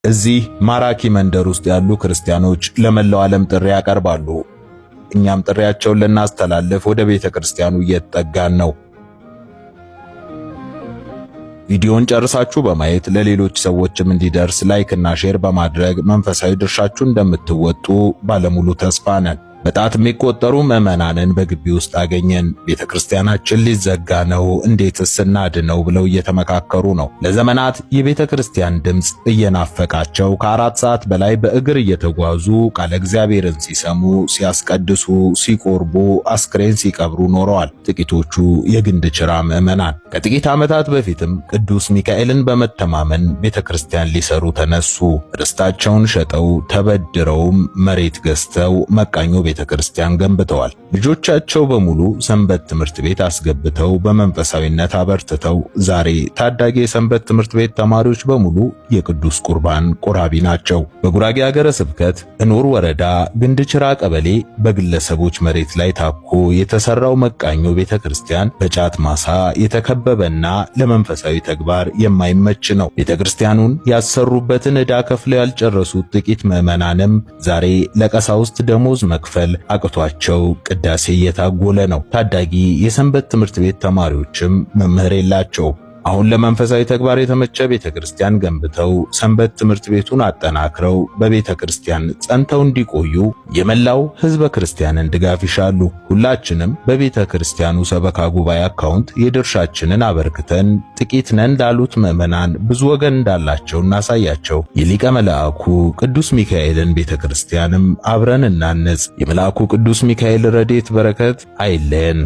እዚህ ማራኪ መንደር ውስጥ ያሉ ክርስቲያኖች ለመላው ዓለም ጥሪ ያቀርባሉ። እኛም ጥሪያቸውን ልናስተላልፍ ወደ ቤተ ክርስቲያኑ እየተጠጋን ነው። ቪዲዮን ጨርሳችሁ በማየት ለሌሎች ሰዎችም እንዲደርስ ላይክ እና ሼር በማድረግ መንፈሳዊ ድርሻችሁን እንደምትወጡ ባለሙሉ ተስፋ ነን። በጣት የሚቆጠሩ ምዕመናንን በግቢ ውስጥ አገኘን። ቤተክርስቲያናችን ሊዘጋ ነው፣ እንዴትስ እናድነው ብለው እየተመካከሩ ነው። ለዘመናት የቤተክርስቲያን ድምጽ እየናፈቃቸው ከ4 ሰዓት በላይ በእግር እየተጓዙ ቃለ እግዚአብሔርን ሲሰሙ፣ ሲያስቀድሱ፣ ሲቆርቡ፣ አስክሬን ሲቀብሩ ኖረዋል። ጥቂቶቹ የግንድ ችራ ምዕመናን ከጥቂት ዓመታት በፊትም ቅዱስ ሚካኤልን በመተማመን ቤተክርስቲያን ሊሰሩ ተነሱ። ርስታቸውን ሸጠው ተበድረውም መሬት ገዝተው መቃኞ ቤተክርስቲያን ገንብተዋል። ልጆቻቸው በሙሉ ሰንበት ትምህርት ቤት አስገብተው በመንፈሳዊነት አበርትተው ዛሬ ታዳጊ የሰንበት ትምህርት ቤት ተማሪዎች በሙሉ የቅዱስ ቁርባን ቆራቢ ናቸው። በጉራጌ ሀገረ ስብከት እኖር ወረዳ ግንድችራ ቀበሌ በግለሰቦች መሬት ላይ ታኮ የተሰራው መቃኞ ቤተክርስቲያን በጫት ማሳ የተከበበና ለመንፈሳዊ ተግባር የማይመች ነው። ቤተክርስቲያኑን ያሰሩበትን ዕዳ ከፍለው ያልጨረሱት ጥቂት ምዕመናንም ዛሬ ለቀሳውስት ደሞዝ መክፈል አቅቷቸው ቅዳሴ እየታጎለ ነው። ታዳጊ የሰንበት ትምህርት ቤት ተማሪዎችም መምህር የላቸው። አሁን ለመንፈሳዊ ተግባር የተመቸ ቤተክርስቲያን ገንብተው ሰንበት ትምህርት ቤቱን አጠናክረው በቤተክርስቲያን ጸንተው እንዲቆዩ የመላው ሕዝበ ክርስቲያንን ድጋፍ ይሻሉ። ሁላችንም በቤተክርስቲያኑ ሰበካ ጉባኤ አካውንት የድርሻችንን አበርክተን ጥቂት ነን ላሉት ምዕመናን ብዙ ወገን እንዳላቸው እናሳያቸው። የሊቀ መልአኩ ቅዱስ ሚካኤልን ቤተክርስቲያንም አብረን እናንጽ። የመልአኩ ቅዱስ ሚካኤል ረድኤት በረከት አይለየን።